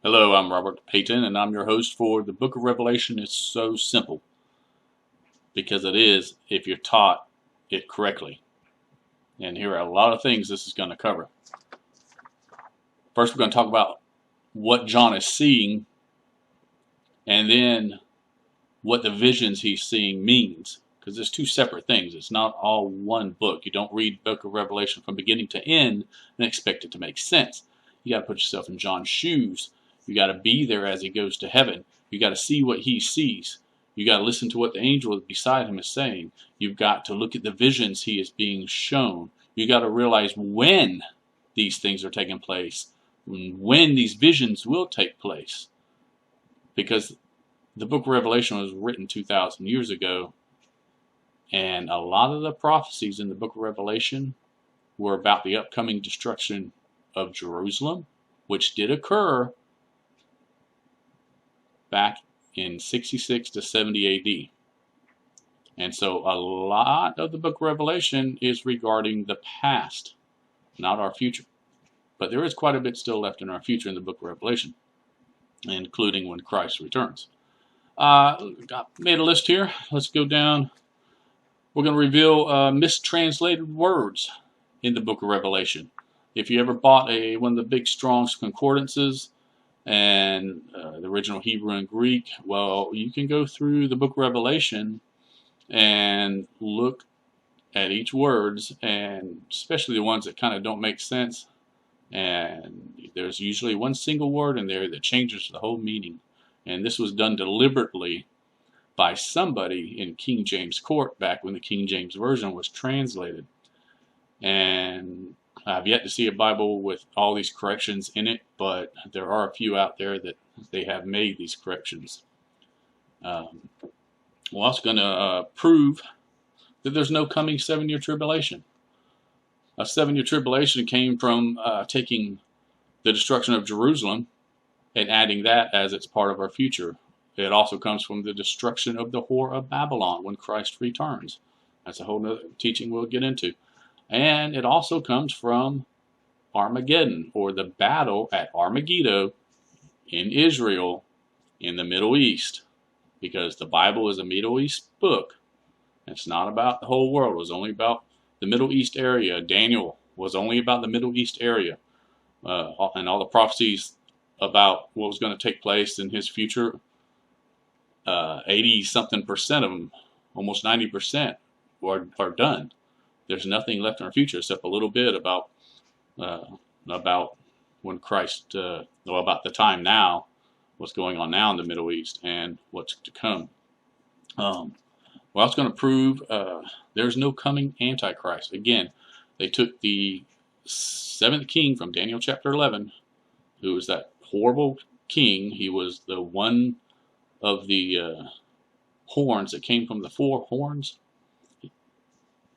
Hello, I'm Robert Payton, and I'm your host for the Book of Revelation. It's so simple because it is if you're taught it correctly. And here are a lot of things this is going to cover. First, we're going to talk about what John is seeing, and then what the visions he's seeing means. Because there's two separate things. It's not all one book. You don't read the Book of Revelation from beginning to end and expect it to make sense. You got to put yourself in John's shoes. You got to be there as he goes to heaven. You got to see what he sees. You got to listen to what the angel beside him is saying. You've got to look at the visions he is being shown. You got to realize when these things are taking place, when these visions will take place. Because the book of Revelation was written 2,000 years ago, and a lot of the prophecies in the book of Revelation were about the upcoming destruction of Jerusalem, which did occur back in 66 to 70 AD. And so a lot of the book of Revelation is regarding the past, not our future. But there is quite a bit still left in our future in the book of Revelation, including when Christ returns. Made a list here. Let's go down. We're going to reveal mistranslated words in the book of Revelation. If you ever bought one of the big Strong's concordances and the original Hebrew and Greek, well, you can go through the book of Revelation and look at each words, and especially the ones that kind of don't make sense. And there's usually one single word in there that changes the whole meaning. And this was done deliberately by somebody in King James Court back when the King James Version was translated. And I've yet to see a Bible with all these corrections in it, but there are a few out there that they have made these corrections. We're also going to prove that there's no coming 7-year tribulation. A 7-year tribulation came from taking the destruction of Jerusalem and adding that as it's part of our future. It also comes from the destruction of the whore of Babylon when Christ returns. That's a whole other teaching we'll get into. And it also comes from Armageddon, or the battle at Armageddon in Israel in the Middle East. Because the Bible is a Middle East book. It's not about the whole world. It was only about the Middle East area. Daniel was only about the Middle East area. And all the prophecies about what was going to take place in his future, 80-something% of them, almost 90%, are done. There's nothing left in our future except a little bit about when Christ, about the time now, what's going on now in the Middle East, and what's to come. Well, I was going to prove there's no coming Antichrist. Again, they took the 7th king from Daniel chapter 11, who was that horrible king. He was the one of the horns that came from the 4 horns.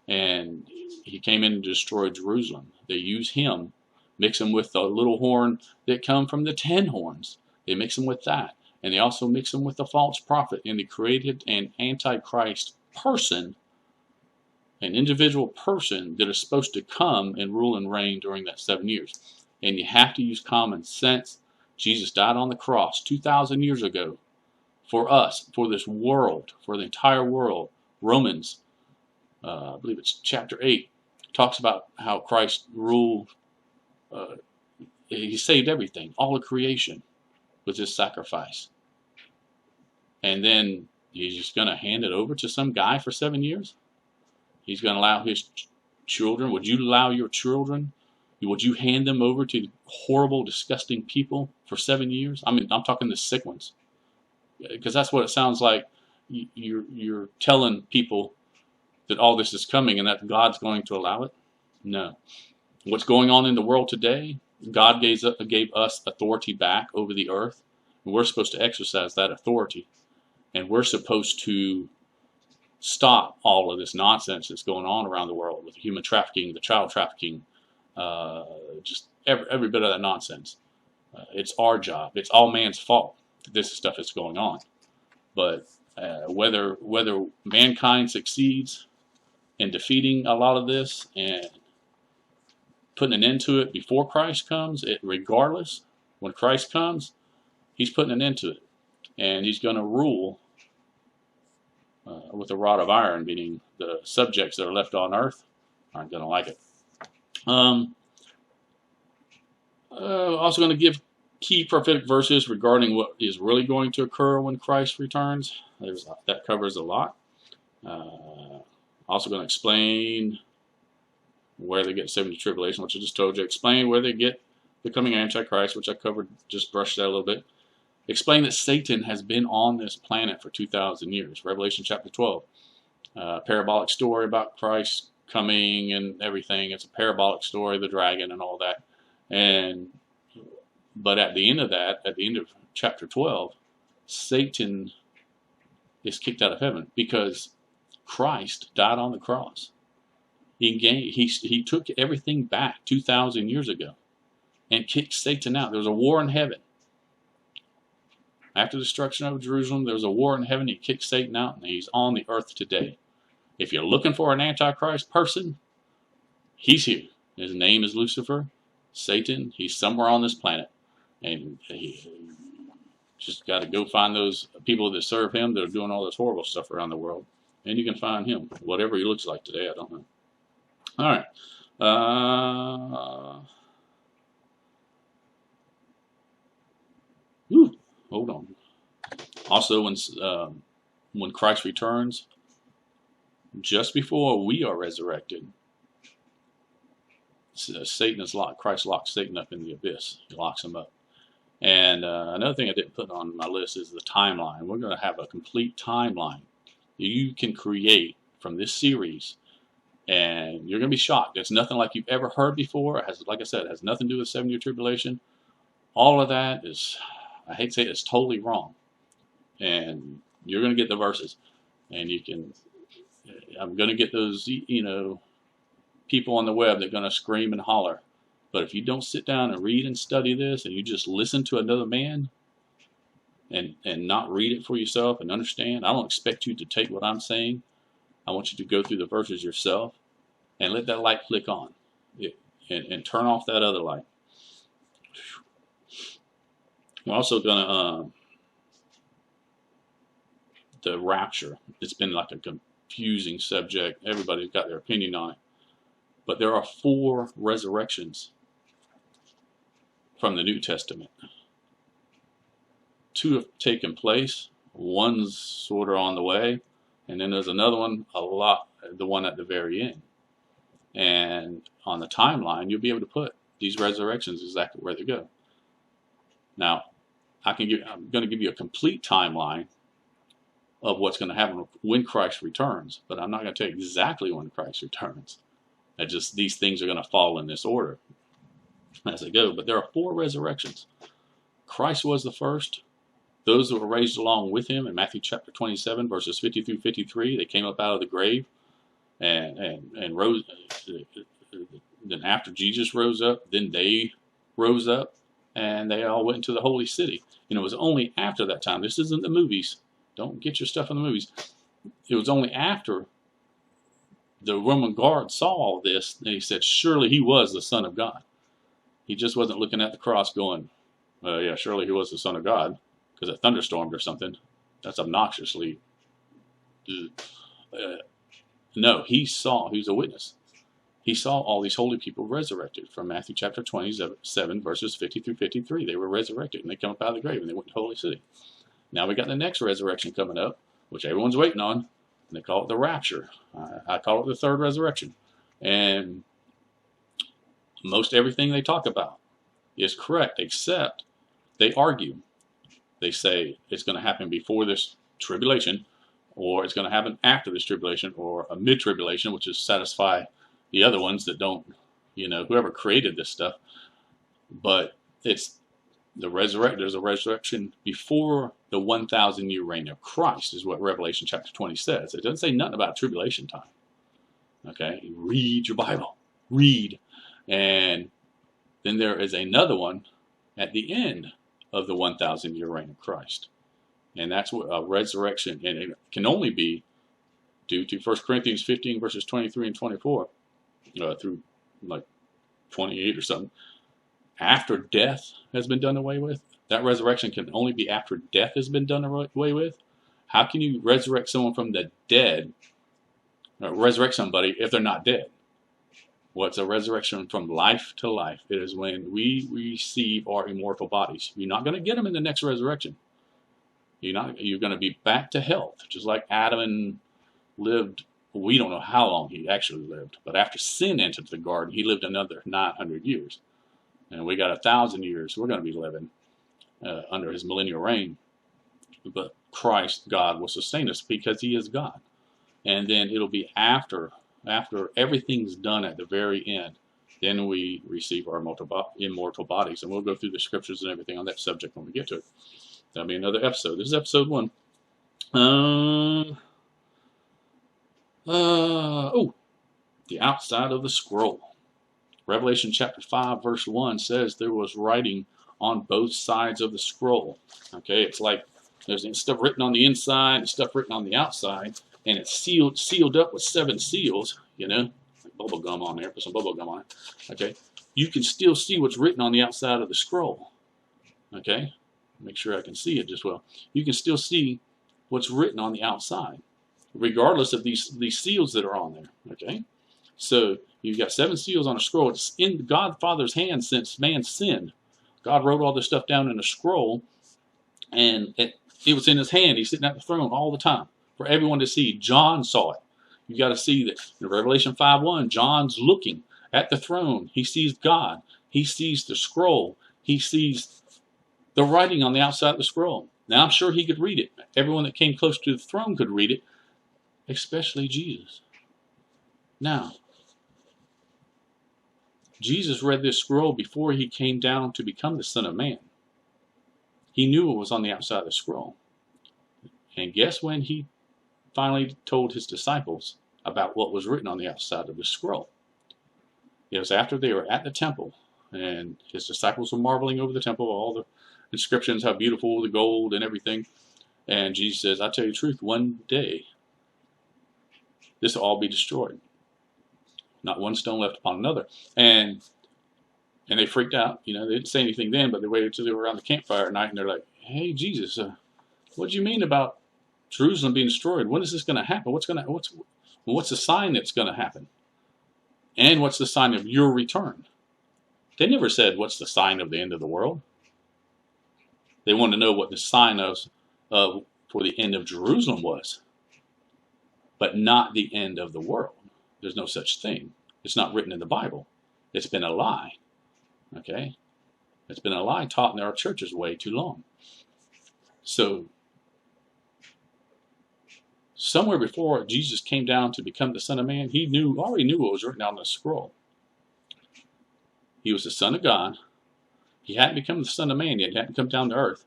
And he came in and destroyed Jerusalem. They use him, mix him with the little horn that come from the 10 horns. They mix him with that. And they also mix him with the false prophet. And they created an antichrist person, an individual person that is supposed to come and rule and reign during that 7 years. And you have to use common sense. Jesus died on the cross 2,000 years ago for us, for this world, for the entire world. Romans, I believe it's chapter 8, talks about how Christ ruled. He saved everything, all of creation, with his sacrifice. And then he's just going to hand it over to some guy for 7 years? He's going to allow his children? Would you allow your children? Would you hand them over to horrible, disgusting people for 7 years? I mean, I'm talking the sick ones. Because that's what it sounds like. You're telling people that all this is coming and that God's going to allow it? No. What's going on in the world today, God gave us authority back over the earth, and we're supposed to exercise that authority. And we're supposed to stop all of this nonsense that's going on around the world with the human trafficking, the child trafficking, just every bit of that nonsense. It's our job. It's all man's fault that this stuff is going on. But whether mankind succeeds in defeating a lot of this and putting an end to it before Christ comes, regardless, when Christ comes, He's putting an end to it. And he's going to rule with a rod of iron, meaning the subjects that are left on earth aren't going to like it. Also going to give key prophetic verses regarding what is really going to occur when Christ returns. That covers a lot. Also going to explain where they get 70 tribulation, which I just told you. Explain where they get the coming Antichrist, which I covered, just brushed that a little bit. Explain that Satan has been on this planet for 2,000 years. Revelation chapter 12. Parabolic story about Christ coming and everything. It's a parabolic story, the dragon and all that. But at the end of that, at the end of chapter 12, Satan is kicked out of heaven because Christ died on the cross. He took everything back 2,000 years ago and kicked Satan out. There was a war in heaven. After the destruction of Jerusalem, there was a war in heaven. He kicked Satan out, and he's on the earth today. If you're looking for an Antichrist person, he's here. His name is Lucifer. Satan, he's somewhere on this planet. And he just got to go find those people that serve him that are doing all this horrible stuff around the world. And you can find him. Whatever he looks like today, I don't know. All right. Hold on. Also, when Christ returns, just before we are resurrected, Satan is locked. Christ locks Satan up in the abyss. He locks him up. And another thing I didn't put on my list is the timeline. We're going to have a complete timeline you can create from this series, and you're going to be shocked. It's nothing like you've ever heard before. It has, like I said, it has nothing to do with 7-year tribulation. All of that is, I hate to say it, it's totally wrong. And you're going to get the verses, and you can. I'm going to get those, people on the web that are going to scream and holler. But if you don't sit down and read and study this, and you just listen to another man, and not read it for yourself and understand, I don't expect you to take what I'm saying. I want you to go through the verses yourself and let that light click on, and turn off that other light. We're also going to the rapture. It's been like a confusing subject. Everybody's got their opinion on it. But there are 4 resurrections from the New Testament. 2 have taken place. One's sort of on the way. And then there's another one, the one at the very end. And on the timeline, you'll be able to put these resurrections exactly where they go. Now, I'm going to give you a complete timeline of what's going to happen when Christ returns. But I'm not going to tell you exactly when Christ returns. These things are going to fall in this order as they go. But there are 4 resurrections. Christ was the first. Those that were raised along with him in Matthew chapter 27, verses 50 through 53, they came up out of the grave and rose. Then after Jesus rose up, then they rose up, and they all went into the holy city. And it was only after that time. This isn't the movies. Don't get your stuff in the movies. It was only after the Roman guard saw all this, and he said, surely he was the Son of God. He just wasn't looking at the cross going, yeah, surely he was the Son of God, because it thunderstormed or something. That's obnoxiously. No, he was a witness. He saw all these holy people resurrected from Matthew chapter 27, verses 50 through 53. They were resurrected, and they come up out of the grave, and they went to the holy city. Now we got the next resurrection coming up, which everyone's waiting on, and they call it the rapture. I call it the third resurrection. And most everything they talk about is correct, except they argue. They say it's going to happen before this tribulation, or it's going to happen after this tribulation, or a mid-tribulation, which is satisfy the other ones that don't, whoever created this stuff. But it's there's a resurrection before the 1,000-year reign of Christ, is what Revelation chapter 20 says. It doesn't say nothing about tribulation time. Okay, read your Bible. Read. And then there is another one at the end of the 1,000-year reign of Christ. And that's what a resurrection, and it can only be due to 1 Corinthians 15, verses 23 and 24, through like 28 or something. After death has been done away with, That resurrection can only be after death has been done away with. How can you resurrect someone from the dead, or resurrect somebody if they're not dead? Well, it's a resurrection from life to life. It is when we receive our immortal bodies. You're not going to get them in the next resurrection. You're going to be back to health, just like Adam lived. We don't know how long he actually lived, but after sin entered the garden, he lived another 900 years. And we got 1,000 years we're going to be living under his millennial reign. But Christ, God, will sustain us because he is God. And then it'll be after everything's done at the very end, then we receive our immortal bodies. And we'll go through the scriptures and everything on that subject when we get to it. That'll be another episode. This is episode 1. The outside of the scroll. Revelation chapter 5 verse 1 says there was writing on both sides of the scroll. Okay, it's like there's stuff written on the inside and stuff written on the outside, and it's sealed up with 7 seals, like bubble gum on there. Put some bubble gum on it. Okay, you can still see what's written on the outside of the scroll. Okay, make sure I can see it just well. You can still see what's written on the outside, regardless of these seals that are on there. Okay, so you've got 7 seals on a scroll. It's in God Father's hand since man sinned. God wrote all this stuff down in a scroll, and it was in his hand. He's sitting at the throne all the time for everyone to see. John saw it. You got to see that in Revelation 5:1, John's looking at the throne. He sees God. He sees the scroll. He sees the writing on the outside of the scroll. Now, I'm sure he could read it. Everyone that came close to the throne could read it, especially Jesus. Now, Jesus read this scroll before he came down to become the Son of Man. He knew what was on the outside of the scroll. And guess when he finally told his disciples about what was written on the outside of the scroll? It was after they were at the temple, and his disciples were marveling over the temple, all the inscriptions, how beautiful the gold and everything. And Jesus says, I tell you the truth, one day this will all be destroyed. Not one stone left upon another. And they freaked out. They didn't say anything then, but they waited until they were around the campfire at night, and they're like, hey, Jesus, what do you mean about Jerusalem being destroyed? When is this going to happen? What's the sign that's going to happen? And what's the sign of your return? They never said, what's the sign of the end of the world? They wanted to know what the sign for the end of Jerusalem was, but not the end of the world. There's no such thing. It's not written in the Bible. It's been a lie. Okay? It's been a lie taught in our churches way too long. So, somewhere before Jesus came down to become the Son of Man, he already knew what was written on the scroll. He was the Son of God. He hadn't become the Son of Man yet. He hadn't come down to earth.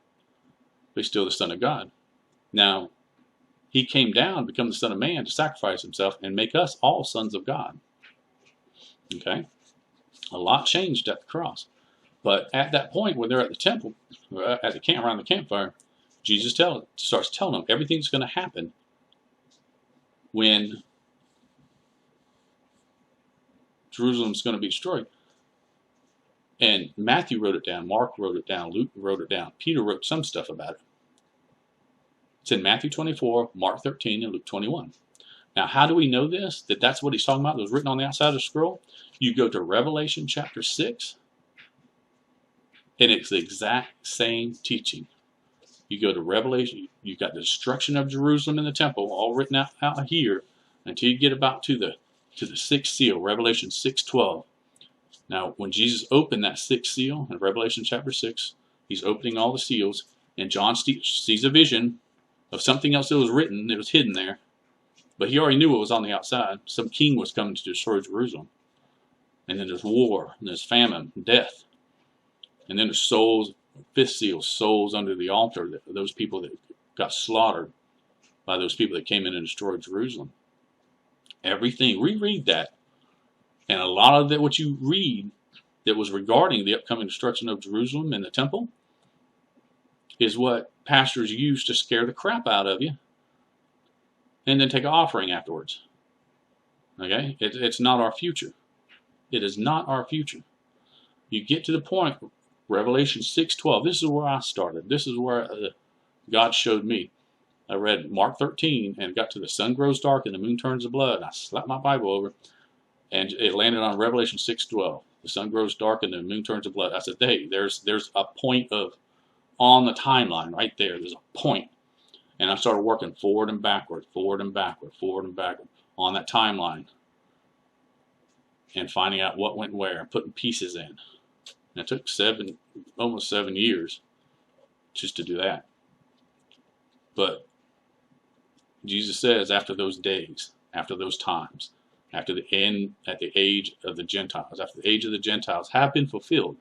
But he's still the Son of God. Now, he came down to become the Son of Man to sacrifice himself and make us all sons of God. Okay? A lot changed at the cross. But at that point, when they're at the temple, at the camp, around the campfire, Jesus starts telling them everything's going to happen when Jerusalem's going to be destroyed. And Matthew wrote it down, Mark wrote it down, Luke wrote it down, Peter wrote some stuff about it. It's in Matthew 24, Mark 13, and Luke 21. Now, how do we know this? That's what he's talking about. It was written on the outside of the scroll. You go to Revelation chapter 6, and it's the exact same teaching. You go to Revelation, you've got the destruction of Jerusalem and the temple, all written out here, until you get about to the 6th seal, Revelation 6:12. Now, when Jesus opened that 6th seal in Revelation chapter 6, he's opening all the seals, and John sees a vision of something else that was written, that was hidden there. But he already knew what was on the outside. Some king was coming to destroy Jerusalem. And then there's war, and there's famine, and death. And then there's souls, 5th seal, souls under the altar, those people that got slaughtered by those people that came in and destroyed Jerusalem. Everything, reread that. And a lot of that, what you read that was regarding the upcoming destruction of Jerusalem and the temple, is what pastors use to scare the crap out of you and then take an offering afterwards. Okay? It's not our future. It is not our future. You get to the point Revelation 6:12. This is where I started. This is where God showed me. I read Mark 13 and got to the sun grows dark and the moon turns to blood. And I slapped my Bible over and it landed on Revelation 6:12. The sun grows dark and the moon turns to blood. I said, hey, there's a point of on the timeline right there. There's a point. And I started working forward and backward, forward and backward, forward and backward on that timeline and finding out what went where and putting pieces in. And it took almost 7 years just to do that. But Jesus says after those days, after those times, after the end, at the age of the Gentiles, after the age of the Gentiles have been fulfilled,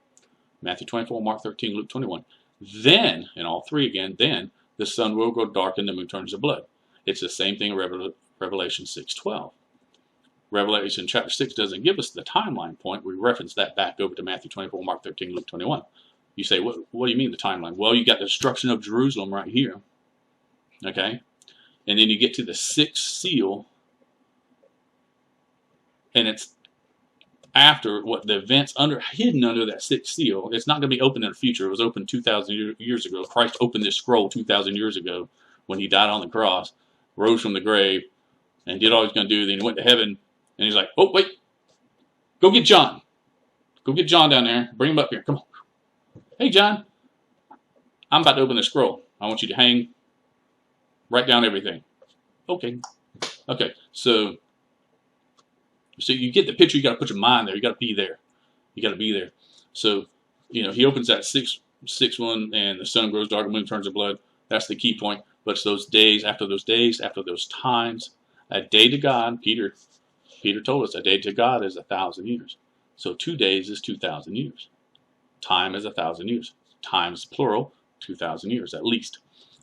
Matthew 24, Mark 13, Luke 21, then, and all three again, then the sun will grow dark and the moon turns to blood. It's the same thing in Revelation 6:12. Revelation chapter 6 doesn't give us the timeline point. We reference that back over to Matthew 24, Mark 13, Luke 21. You say, what do you mean the timeline? Well, you got the destruction of Jerusalem right here. Okay? And then you get to the sixth seal, and it's after what the events hidden under that sixth seal. It's not going to be open in the future. It was open 2,000 years ago. Christ opened this scroll 2,000 years ago when he died on the cross, rose from the grave, and did all he was going to do. Then he went to heaven, and he's like, oh, wait, go get John. Go get John down there. Bring him up here. Come on. Hey, John, I'm about to open the scroll. I want you to write down everything. Okay. Okay, so you get the picture. You got to put your mind there. You got to be there. You got to be there. So, he opens that sixth one, and the sun grows dark, the moon turns to blood. That's the key point. But it's those days, after those times, a day to God. Peter told us a day to God is 1,000 years. So 2 days is 2,000 years. Time is 1,000 years. Times plural, 2,000 years at least.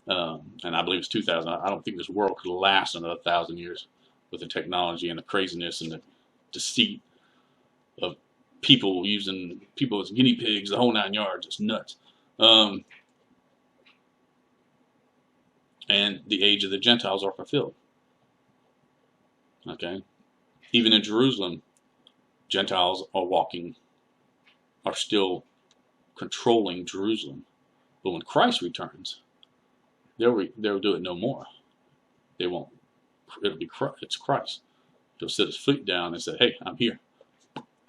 And I believe it's 2,000. I don't think this world could last another 1,000 years with the technology and the craziness and the deceit of people using people as guinea pigs, the whole 9 yards. It's nuts. And the age of the Gentiles are fulfilled. Okay? Even in Jerusalem, Gentiles are still controlling Jerusalem. But when Christ returns, they'll do it no more. They won't. It's Christ. He'll sit his feet down and say, hey, I'm here.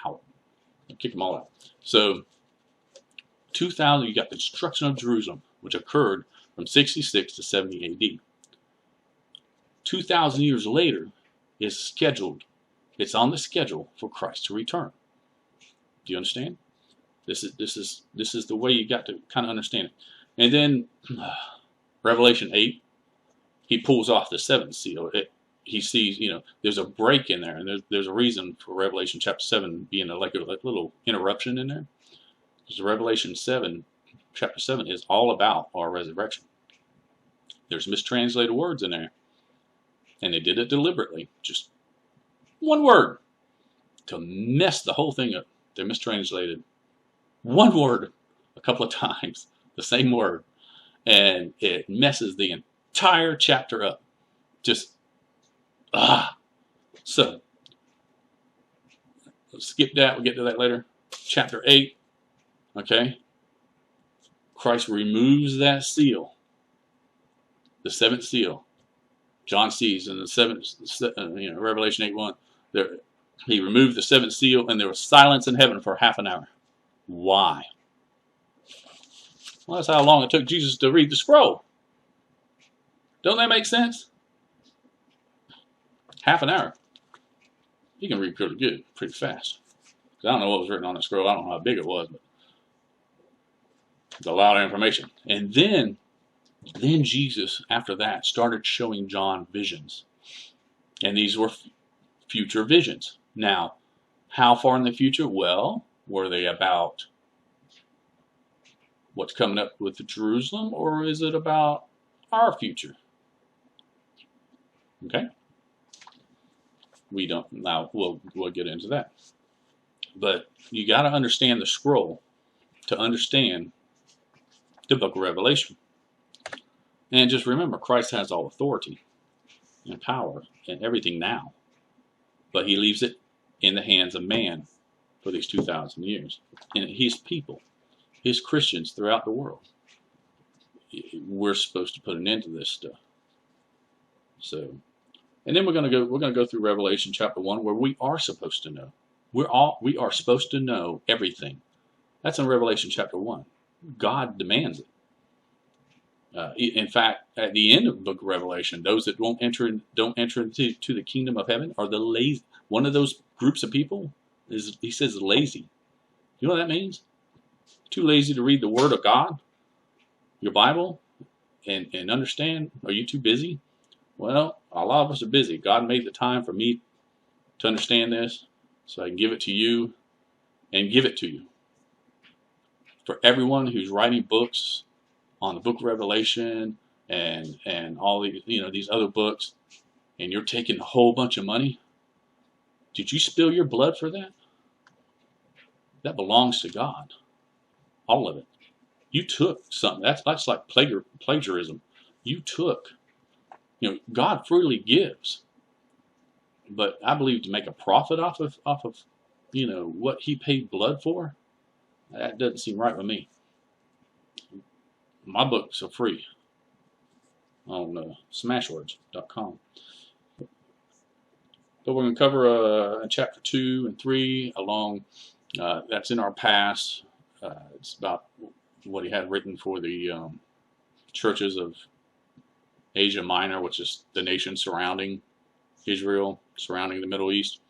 Out. And kick them all out. So, 2,000, you got the destruction of Jerusalem, which occurred from 66 to 70 AD. 2,000 years later is scheduled. It's on the schedule for Christ to return. Do you understand? This is the way you got to kind of understand it. And then Revelation 8, he pulls off the seventh seal. He sees, there's a break in there, and there's a reason for Revelation chapter 7 being like a little interruption in there. Because Revelation 7, chapter 7 is all about our resurrection. There's mistranslated words in there, and they did it deliberately. Just one word to mess the whole thing up. They're mistranslated one word a couple of times, the same word, and it messes the entire chapter up. So let's skip that. We'll get to that later. Chapter 8. Okay. Christ removes that seal, the seventh seal. John sees in the seventh, Revelation 8:1. He removed the seventh seal, and there was silence in heaven for half an hour. Why? Well, that's how long it took Jesus to read the scroll. Don't that make sense? Half an hour. You can read pretty good, pretty fast. I don't know what was written on the scroll. I don't know how big it was, but it's a lot of information. And then Jesus, after that, started showing John visions. And these were future visions. Now, how far in the future? Well, were they about what's coming up with Jerusalem, or is it about our future? Okay? We don't. Now, we'll get into that. But you got to understand the scroll to understand the book of Revelation. And just remember, Christ has all authority and power and everything now. But he leaves it in the hands of man for these 2,000 years. And his people. his Christians throughout the world. We're supposed to put an end to this stuff. So, and then we're going to go through Revelation chapter 1, where we are supposed to know. We are supposed to know everything. That's in Revelation chapter 1. God demands it. In fact, at the end of the book of Revelation, those that don't enter into the kingdom of heaven are the lazy. One of those groups of people is, he says, lazy. You know what that means? Too lazy to read the Word of God, your Bible, and understand. Are you too busy? Well, a lot of us are busy. God made the time for me to understand this, so I can give it to you and give it to you. For everyone who's writing books on the book of Revelation and all these, these other books, and you're taking a whole bunch of money, did you spill your blood for that? That belongs to God. All of it. You took something. That's like plagiarism. You took. God freely gives. But I believe to make a profit off of what he paid blood for, that doesn't seem right with me. My books are free on smashwords.com. But we're going to cover chapter 2 and 3 along. That's in our past. It's about what he had written for the churches of Asia Minor, which is the nation surrounding Israel, surrounding the Middle East.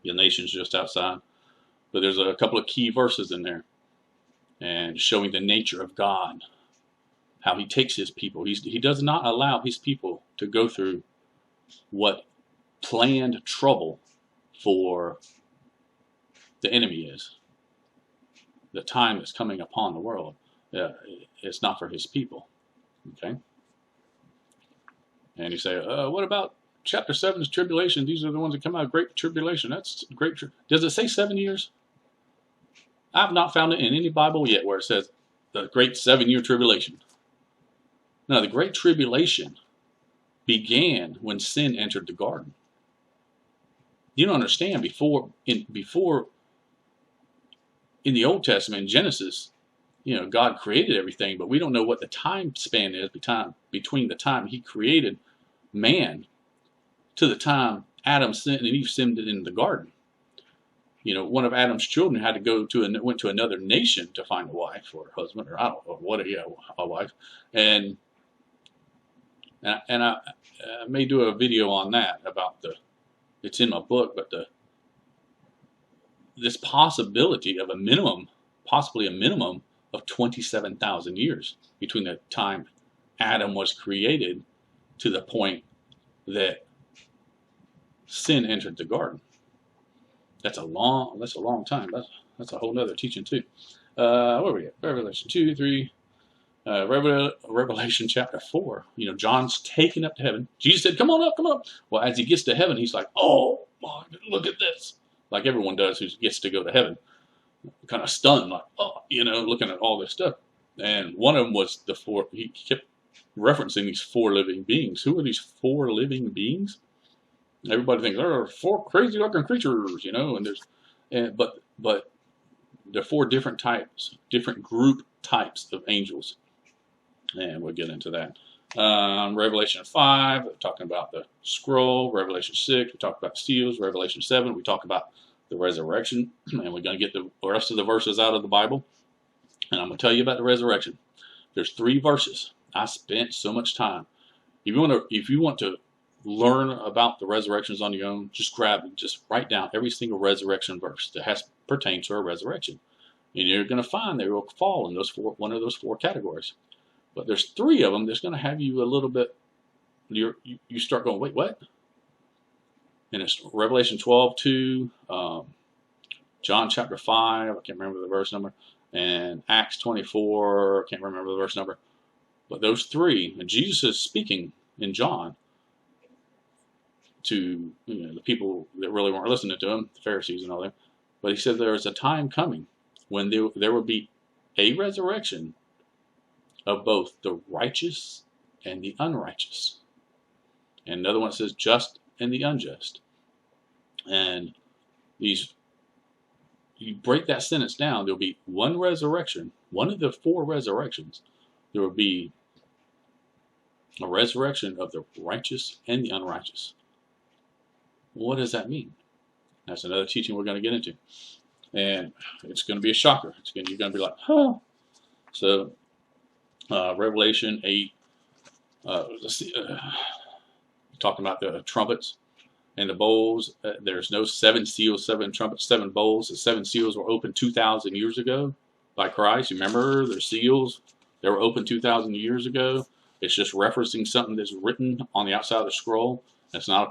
The nation's just outside. But there's a couple of key verses in there, and showing the nature of God, how he takes his people. He does not allow his people to go through what planned trouble for the enemy is. The time that's coming upon the world, it's not for his people. Okay? And you say, what about chapter 7's tribulation? These are the ones that come out of great tribulation. That's great. Does it say 7 years? I've not found it in any Bible yet where it says the great 7-year tribulation. No, the great tribulation began when sin entered the garden. You don't understand, before in the Old Testament, in Genesis, God created everything, but we don't know what the time span is between the time he created man to the time Adam sinned and Eve sinned in the garden. One of Adam's children had to went to another nation to find a wife or a husband, or I don't know what, a wife, and I may do a video on that about it's in my book, but this possibility of possibly a minimum of 27,000 years between the time Adam was created to the point that sin entered the garden. That's a long time. That's a whole nother teaching too. Where are we at? Revelation 2, 3, Revelation chapter 4. John's taken up to heaven. Jesus said, "Come on up, come up." Well, as he gets to heaven, he's like, "Oh, look at this!" Like everyone does who gets to go to heaven, kind of stunned, like, "Oh," looking at all this stuff. And one of them was the four. He kept referencing these 4 living beings. Who are these 4 living beings? Everybody thinks there are 4 crazy looking creatures, but there are 4 different types, different group types of angels, and we'll get into that. Revelation 5, we're talking about the scroll. Revelation 6, we talk about the seals. Revelation 7, we talk about the resurrection, and we're going to get the rest of the verses out of the Bible, and I'm going to tell you about the resurrection. There's 3 verses. I spent so much time. If you want to learn about the resurrections on your own, just write down every single resurrection verse that pertains to a resurrection, and you're going to find they will fall in one of those 4 categories. But there's 3 of them that's going to have you a little bit. You start going, wait, what? And it's Revelation 12:2, John chapter 5. I can't remember the verse number, and Acts 24. I can't remember the verse number. But those 3, and Jesus is speaking in John to the people that really weren't listening to him, the Pharisees and all that. But he said there is a time coming when there will be a resurrection of both the righteous and the unrighteous. And another one says just and the unjust. And these you break that sentence down, there'll be one resurrection, one of the four resurrections. There will be a resurrection of the righteous and the unrighteous. What does that mean? That's another teaching we're going to get into. And it's going to be a shocker. You're going to be like, huh. So, Revelation 8, let's see, talking about the trumpets and the bowls. There's no 7 seals, 7 trumpets, 7 bowls. The 7 seals were opened 2,000 years ago by Christ. You remember their seals? They were opened 2,000 years ago. It's just referencing something that's written on the outside of the scroll. It's not a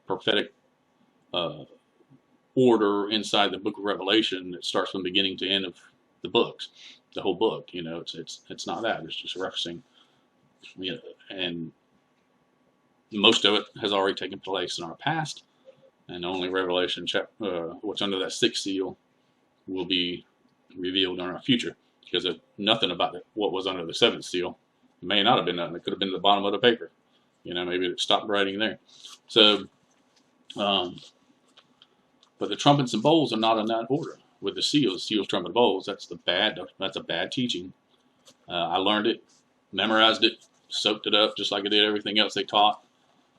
prophetic order inside the book of Revelation that starts from beginning to end of the books, the whole book. You know, it's not that. It's just referencing, you know, and most of it has already taken place in our past, and only Revelation what's under that 6th seal will be revealed in our future, because of nothing about what was under the 7th seal. It may not have been nothing. It could have been the bottom of the paper. You know, maybe it stopped writing there. So, but the trumpets and bowls are not in that order. With the seals, trumpet, bowls, that's a bad teaching. I learned it, memorized it, soaked it up, just like I did everything else they taught,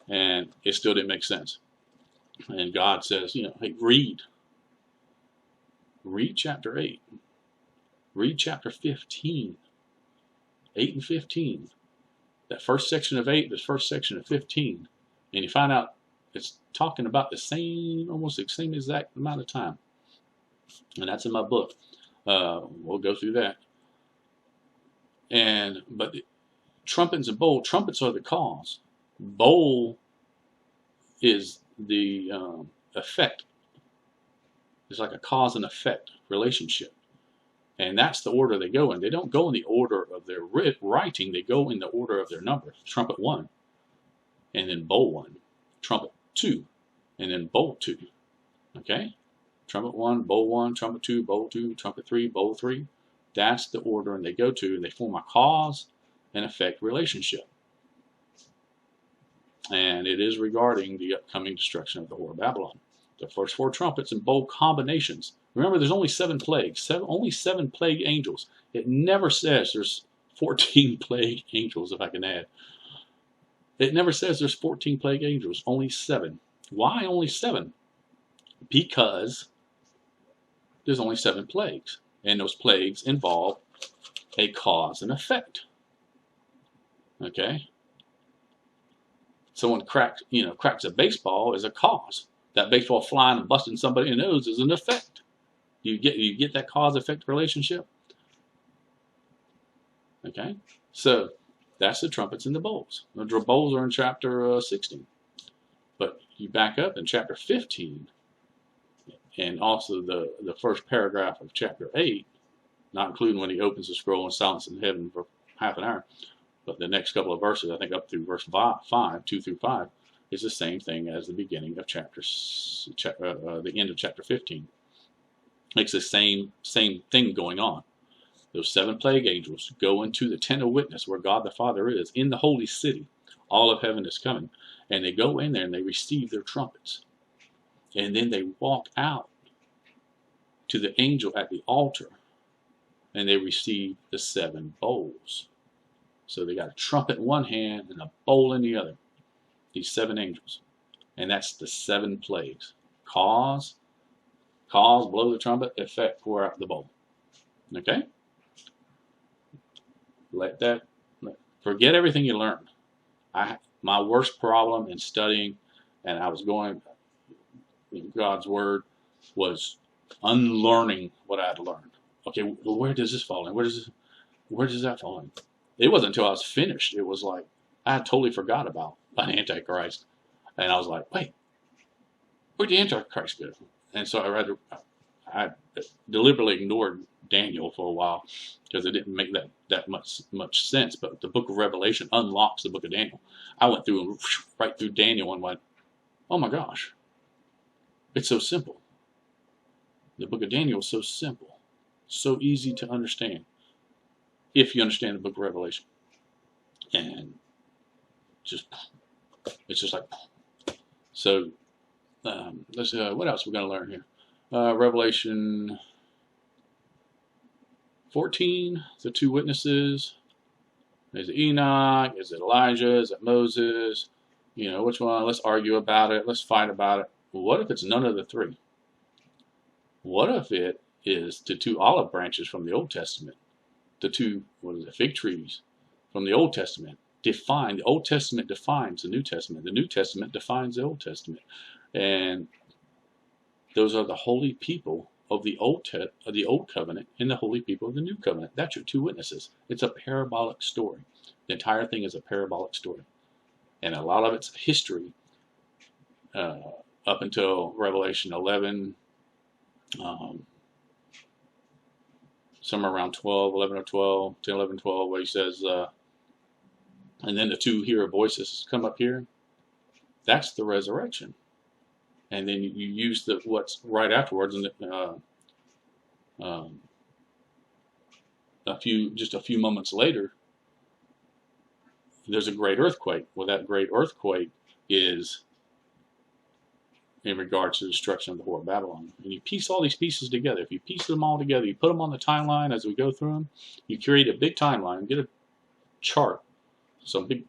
and it still didn't make sense. And God says, you know, hey, read chapter 8, read chapter 15, 8 and 15, that first section of 8, this first section of 15, and you find out it's talking about the same, almost the same exact amount of time. And that's in my book. We'll go through that. But the trumpets and bowl, trumpets are the cause. Bowl is the effect. It's like a cause and effect relationship. And that's the order they go in. They don't go in the order of their writing. They go in the order of their number. Trumpet 1, and then bowl 1. Trumpet 2, and then bowl 2. Okay? Trumpet 1, bowl 1, trumpet 2, bowl 2, trumpet 3, bowl 3. That's the order and they go to, and they form a cause and effect relationship. And it is regarding the upcoming destruction of the whore of Babylon. The first 4 trumpets and bowl combinations. Remember, there's only 7 plagues, only 7 plague angels. It never says there's 14 plague angels, if I can add. It never says there's 14 plague angels, only 7. Why only 7? Because there's only 7 plagues, and those plagues involve a cause and effect. Okay? Someone cracks a baseball is a cause. That baseball flying and busting somebody in the nose is an effect. You get that cause-effect relationship? Okay? So, that's the trumpets and the bowls. The bowls are in chapter 16. But you back up in chapter 15, and also the first paragraph of chapter 8, not including when he opens the scroll and silence in heaven for half an hour, but the next couple of verses, I think up through verse 5, 2 through 5, is the same thing as the beginning of the end of chapter 15. It's the same thing going on. Those 7 plague angels go into the tent of witness where God the Father is, in the holy city. All of heaven is coming. And they go in there and they receive their trumpets. And then they walk out to the angel at the altar and they receive the 7 bowls. So they got a trumpet in one hand and a bowl in the other. These 7 angels. And that's the 7 plagues. Cause, blow the trumpet, effect, pour out the bowl. Okay? Forget everything you learned. My worst problem in studying, and I was going God's Word, was unlearning what I had learned. Okay, well, where does this fall in? Where does that fall in? It wasn't until I was finished. It was like I had totally forgot about an Antichrist. And I was like, wait, where'd the Antichrist go? And so I deliberately ignored Daniel for a while because it didn't make that much sense. But the book of Revelation unlocks the book of Daniel. I went through and right through Daniel and went, oh my gosh, it's so simple. The book of Daniel is so simple, so easy to understand if you understand the book of Revelation. And it's just like, so let's what else we're going to learn here? Revelation 14, the two witnesses. Is it Enoch? Is it Elijah? Is it Moses? You know, which one? Let's argue about it. Let's fight about it. What if it's none of the three? What if it is the two olive branches from the Old Testament? The two, fig trees from the Old Testament. The Old Testament defines the New Testament. The New Testament defines the Old Testament. And those are the holy people of the Old Covenant and the holy people of the New Covenant. That's your two witnesses. It's a parabolic story. The entire thing is a parabolic story. And a lot of its history up until Revelation 11, somewhere around 12, 11 or 12, 10, 11, 12, where he says, and then the two hear voices come up here. That's the resurrection. And then you use what's right afterwards, and just a few moments later, there's a great earthquake. Well, that great earthquake is in regards to the destruction of the whore of Babylon. And you piece all these pieces together. If you piece them all together, you put them on the timeline as we go through them, you create a big timeline, get a chart, some big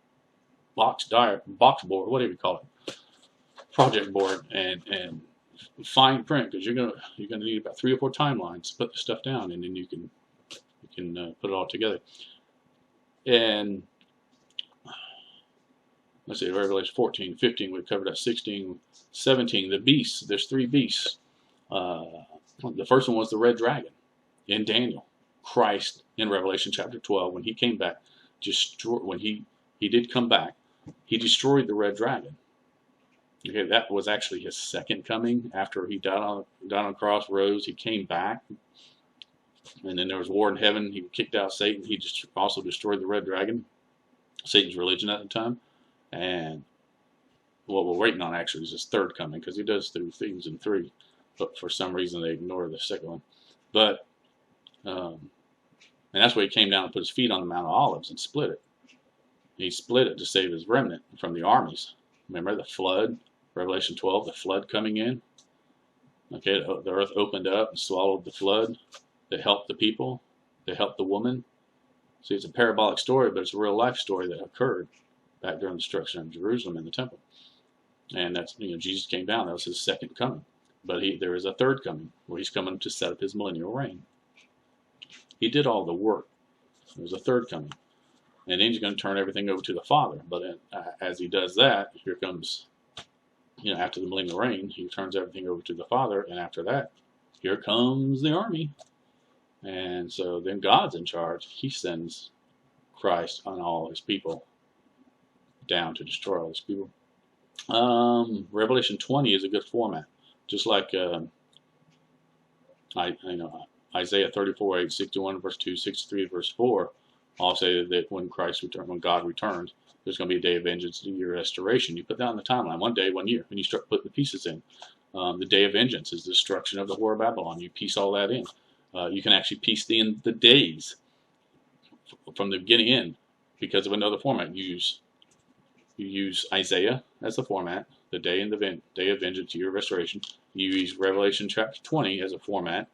box board, whatever you call it, project board, and fine print, because you're gonna need about 3 or 4 timelines to put the stuff down, and then you can put it all together. And let's see, Revelation 14, 15, we covered that. 16, 17, the beasts. There's 3 beasts. The first one was the red dragon in Daniel. Christ in Revelation chapter 12, when he came back, when he did come back, he destroyed the red dragon. Okay, that was actually his second coming. After he died on the cross, rose, he came back. And then there was war in heaven. He kicked out Satan. He just also destroyed the red dragon, Satan's religion at the time. And what we're waiting on actually is his third coming, because he does do things in 3, but for some reason they ignore the second one. But and that's why he came down and put his feet on the Mount of Olives and split it. He split it to save his remnant from the armies. Remember the flood, Revelation 12, the flood coming in. Okay, the earth opened up and swallowed the flood. That helped the people. That helped the woman. See, it's a parabolic story, but it's a real life story that occurred back during the destruction of Jerusalem and the temple. And that's, Jesus came down. That was his second coming. But there is a third coming, where he's coming to set up his millennial reign. He did all the work. There's a third coming. And then he's going to turn everything over to the Father. But as he does that, here comes, after the millennial reign, he turns everything over to the Father. And after that, here comes the army. And so then God's in charge. He sends Christ on all his people down to destroy all his people. Revelation 20 is a good format. Just like Isaiah 34, 8, 61 verse 2, 63 verse 4 all say that when God returns, there's going to be a day of vengeance, a year of restoration. You put that on the timeline, 1 day, 1 year, and you start putting the pieces in. The day of vengeance is the destruction of the whore of Babylon. You piece all that in. You can actually piece the days from the beginning in, because of another format. You use Isaiah as the format, the day of vengeance, year of restoration. You use Revelation chapter 20 as a format.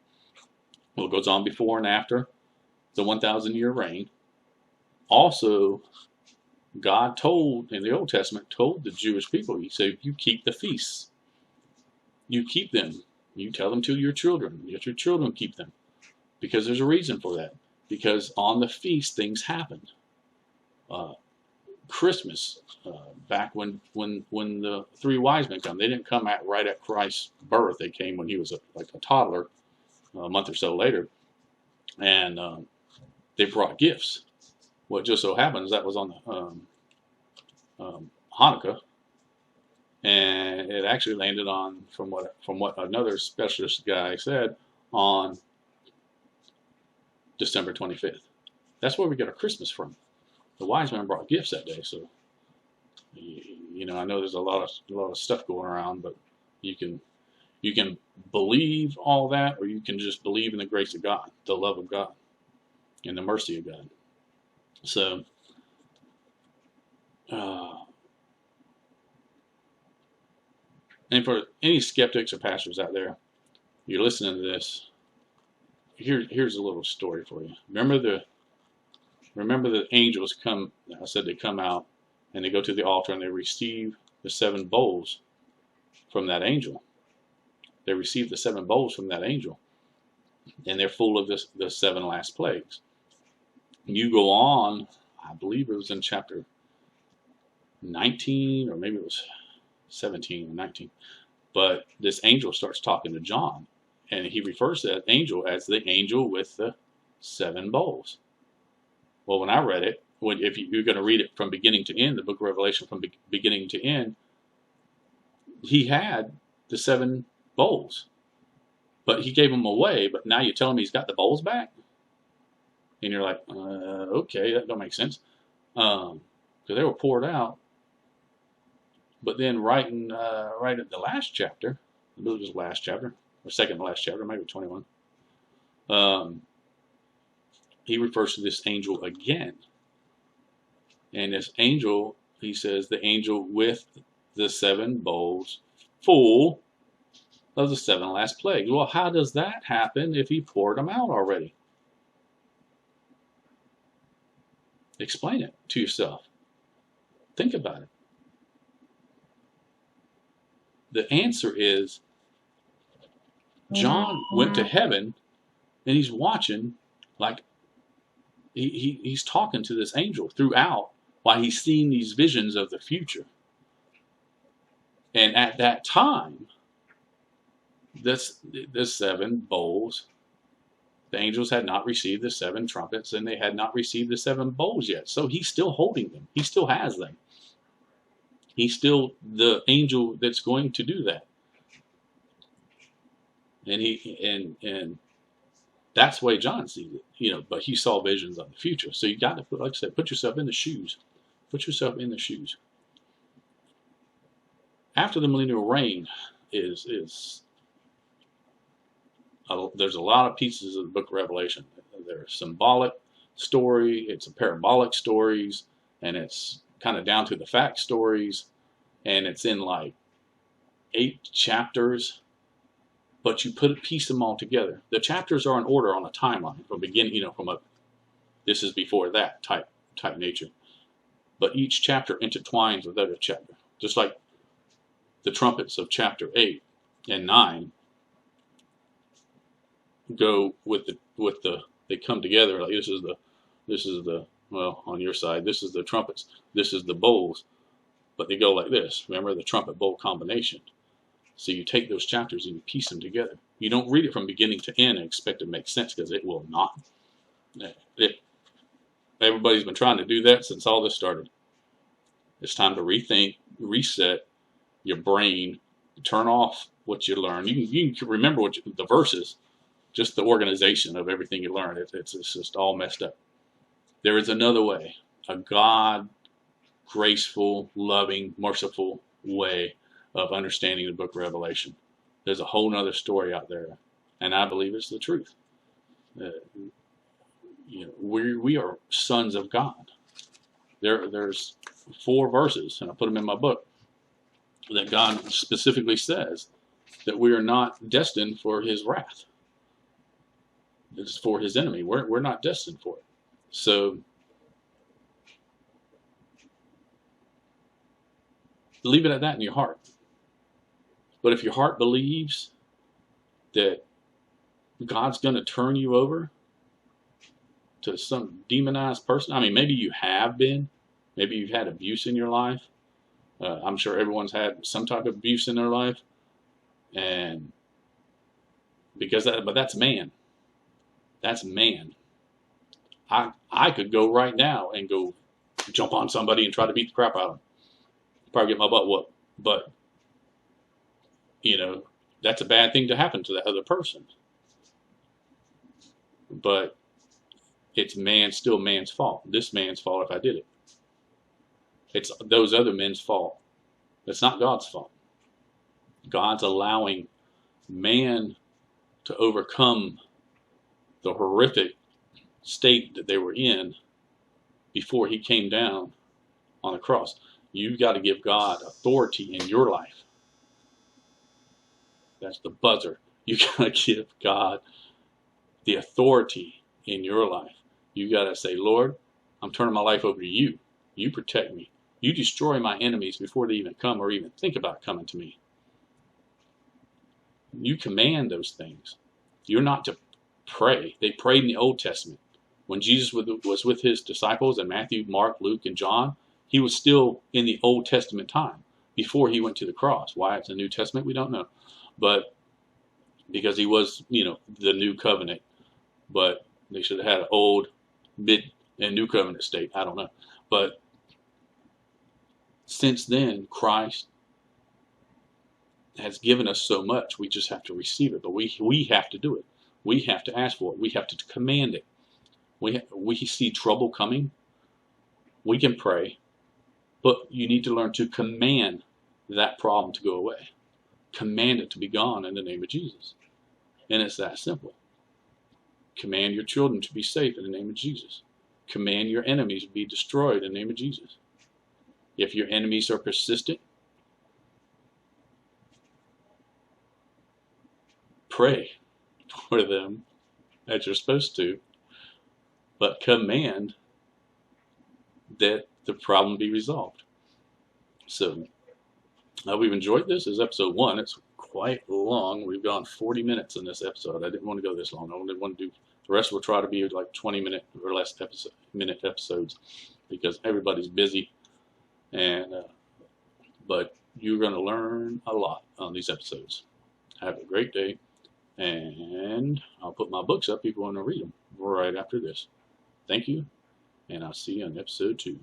Well, it goes on before and after the 1,000-year reign. Also, God told, in the Old Testament, told the Jewish people, he said, you keep the feasts. You keep them. You tell them to your children. Let your children keep them. Because there's a reason for that. Because on the feast, things happen. Christmas, back when the 3 wise men come, they didn't come right at Christ's birth. They came when he was like a toddler, a month or so later. And they brought gifts. What just so happens, that was on Hanukkah. And it actually landed on, from what another specialist guy said, on December 25th. That's where we get our Christmas from. The wise men brought gifts that day, so I know there's a lot of stuff going around, but you can believe all that, or you can just believe in the grace of God, the love of God, and the mercy of God. So, and for any skeptics or pastors out there, you're listening to this, here's a little story for you. Remember the angels come, I said they come out and they go to the altar and they receive the 7 bowls from that angel. They receive the 7 bowls from that angel, and they're full of the 7 last plagues. You go on, I believe it was in chapter 19, or maybe it was 17 or 19, but this angel starts talking to John, and he refers to that angel as the angel with the 7 bowls. Well, when I read it, if you're going to read it from beginning to end, the book of Revelation from beginning to end, he had the 7 bowls, but he gave them away. But now you're telling me he's got the bowls back, and you're like, okay, that don't make sense, because they were poured out. But then right at the last chapter, I believe it was the last chapter or second to last chapter, maybe 21. He refers to this angel again, and this angel, he says, the angel with the 7 bowls full of the 7 last plagues. Well, how does that happen if he poured them out already? Explain it to yourself. Think about it. The answer is John went to heaven and he's watching, like he's talking to this angel throughout while he's seeing these visions of the future. And at that time, this 7 bowls, the angels had not received the 7 trumpets, and they had not received the 7 bowls yet. So he's still holding them. He still has them. He's still the angel that's going to do that. And that's the way John sees it, but he saw visions of the future. So you got to, like I said, put yourself in the shoes. Put yourself in the shoes. After the millennial reign there's a lot of pieces of the book of Revelation. There's symbolic story, it's a parabolic stories, and it's kind of down to the fact stories, and it's in like 8 chapters, but you piece them all together. The chapters are in order on a timeline from beginning, from a this is before that type nature. But each chapter intertwines with other chapter, just like the trumpets of chapter 8 and 9 go with the they come together. Like this is the well, on your side, this is the trumpets, this is the bowls, but they go like this. Remember the trumpet bowl combination. So you take those chapters and you piece them together. You don't read it from beginning to end and expect it to make sense, because it will not. Everybody's been trying to do that since all this started. It's time to rethink, reset your brain, turn off what you learn. You can remember the verses, just the organization of everything you learn. It's just all messed up. There is another way, a God, graceful, loving, merciful way of understanding the book of Revelation. There's a whole other story out there, and I believe it's the truth. We are sons of God. There's 4 verses, and I put them in my book, that God specifically says that we are not destined for his wrath. It's for his enemy. We're not destined for it. So leave it at that in your heart. But if your heart believes that God's going to turn you over to some demonized person, I mean, maybe you have been, maybe you've had abuse in your life. I'm sure everyone's had some type of abuse in their life, and but that's man. That's man. I could go right now and go jump on somebody and try to beat the crap out of them. Probably get my butt whooped. But, that's a bad thing to happen to that other person. But it's still man's fault. This man's fault if I did it. It's those other men's fault. It's not God's fault. God's allowing man to overcome the horrific state that they were in before he came down on the cross. You've got to give God authority in your life. That's the buzzer. You got to give God the authority in your life. You got to say, Lord, I'm turning my life over to you. You protect me. You destroy my enemies before they even come or even think about coming to me. You command those things. You're not to pray. They prayed in the Old Testament. When Jesus was with his disciples in Matthew, Mark, Luke, and John, he was still in the Old Testament time before he went to the cross. Why it's the New Testament, we don't know. But because he was, the new covenant. But they should have had an old, mid, and new covenant state. I don't know. But since then, Christ has given us so much. We just have to receive it. But we have to do it. We have to ask for it. We have to command it. We see trouble coming. We can pray. But you need to learn to command that problem to go away. Command it to be gone in the name of Jesus. And it's that simple. Command your children to be safe in the name of Jesus. Command your enemies to be destroyed in the name of Jesus. If your enemies are persistent, pray for them as you're supposed to, but command that the problem be resolved. So, I hope you've enjoyed this. This is episode 1. It's quite long. We've gone 40 minutes in this episode. I didn't want to go this long. I only want to do, the rest will try to be like 20-minute or less minute episodes because everybody's busy. And but you're going to learn a lot on these episodes. Have a great day. And I'll put my books up if you want to read them right after this. Thank you. And I'll see you on episode 2.